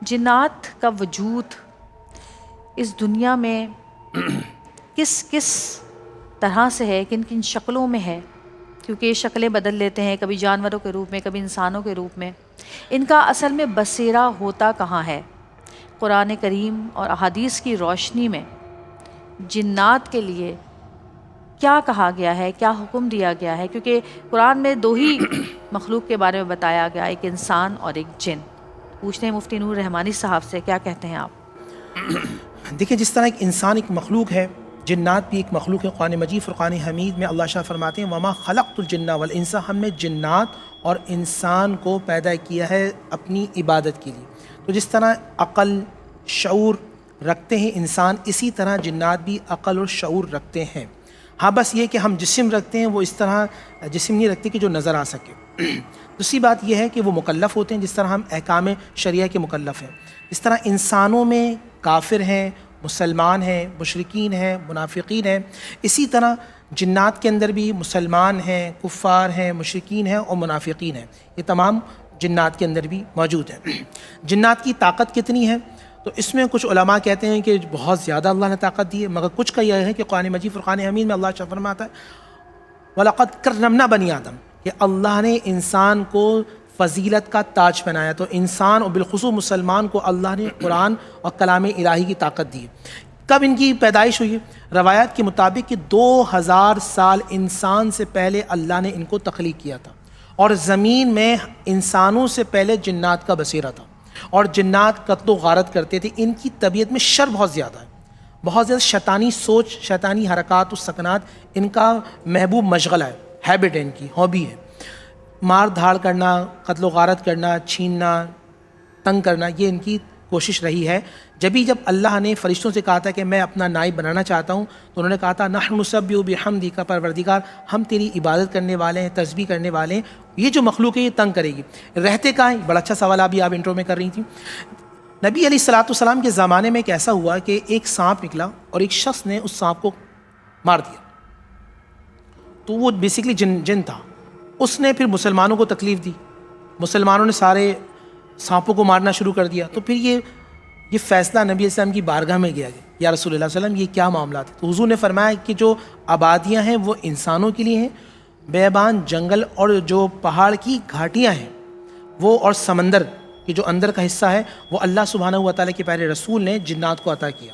جنات کا وجود اس دنیا میں کس کس طرح سے ہے، کن کن شکلوں میں ہے، کیونکہ یہ شکلیں بدل لیتے ہیں، کبھی جانوروں کے روپ میں، کبھی انسانوں کے روپ میں. ان کا اصل میں بسیرا ہوتا کہاں ہے؟ قرآن کریم اور احادیث کی روشنی میں جنات کے لیے کیا کہا گیا ہے، کیا حکم دیا گیا ہے؟ کیونکہ قرآن میں دو ہی مخلوق کے بارے میں بتایا گیا، ایک انسان اور ایک جن. پوچھتے ہیں مفتی نور رحمانی صاحب سے، کیا کہتے ہیں آپ؟ دیکھیں، جس طرح ایک انسان ایک مخلوق ہے، جنات بھی ایک مخلوق ہے. قرآن مجید فرقان حمید میں اللہ شاہ فرماتے ہیں وَمَا خَلَقْتُ الْجِنَّ وَالْإِنسَ، ہم نے جنات اور انسان کو پیدا کیا ہے اپنی عبادت کے لیے. تو جس طرح عقل شعور رکھتے ہیں انسان، اسی طرح جنات بھی عقل اور شعور رکھتے ہیں. ہاں بس یہ کہ ہم جسم رکھتے ہیں، وہ اس طرح جسم نہیں رکھتے کہ جو نظر آ سکے. دوسری بات یہ ہے کہ وہ مکلف ہوتے ہیں جس طرح ہم احکام شریعہ کے مکلف ہیں. اس طرح انسانوں میں کافر ہیں، مسلمان ہیں، مشرکین ہیں، منافقین ہیں، اسی طرح جنات کے اندر بھی مسلمان ہیں، کفار ہیں، مشرکین ہیں اور منافقین ہیں. یہ تمام جنات کے اندر بھی موجود ہیں. جنات کی طاقت کتنی ہے؟ تو اس میں کچھ علماء کہتے ہیں کہ بہت زیادہ اللہ نے طاقت دی ہے، مگر کچھ کا یہ ہے کہ قرآن مجید فرقان حمید میں اللہ شاہ فرماتا ہے وَلَقَدْ كَرَّمْنَا بَنِي آدم، کہ اللہ نے انسان کو فضیلت کا تاج پہنایا. تو انسان اور بالخصوص مسلمان کو اللہ نے قرآن اور کلام الہی کی طاقت دی. کب ان کی پیدائش ہوئی؟ روایات کے مطابق کہ 2000 سال انسان سے پہلے اللہ نے ان کو تخلیق کیا تھا، اور زمین میں انسانوں سے پہلے جنات کا بسیرا تھا، اور جنات قتل و غارت کرتے تھے. ان کی طبیعت میں شر بہت زیادہ ہے، بہت زیادہ شیطانی سوچ، شیطانی حرکات و سکنات ان کا محبوب مشغلہ ہے، ہیبٹ ہے، ان کی ہابی ہے. مار دھاڑ کرنا، قتل و غارت کرنا، چھیننا، تنگ کرنا، یہ ان کی کوشش رہی ہے. جب اللہ نے فرشتوں سے کہا تھا کہ میں اپنا نائب بنانا چاہتا ہوں، تو انہوں نے کہا تھا نحن نسبح بحمدک، پروردگار ہم تیری عبادت کرنے والے ہیں، تسبیح کرنے والے ہیں. یہ جو مخلوق ہے یہ تنگ کرے گی. رہتے کہاں ہیں؟ بڑا اچھا سوال ابھی آپ انٹرو میں کر رہی تھیں. نبی علیہ السلام کے زمانے میں ایک ایسا ہوا کہ ایک سانپ نکلا اور ایک شخص نے اس سانپ کو مار دیا. تو وہ بیسیکلی جن تھا. اس نے پھر مسلمانوں کو تکلیف دی، مسلمانوں نے سارے سانپوں کو مارنا شروع کر دیا. تو پھر یہ فیصلہ نبی علیہ السلام کی بارگاہ میں گیا کہ یا رسول اللہ صلی اللہ علیہ وسلم یہ کیا معاملات ہے؟ تو حضور نے فرمایا کہ جو آبادیاں ہیں وہ انسانوں کے لیے ہیں، بیابان جنگل اور جو پہاڑ کی گھاٹیاں ہیں وہ، اور سمندر کی جو اندر کا حصہ ہے، وہ اللہ سبحانہ و تعالیٰ کے پیارے رسول نے جنات کو عطا کیا.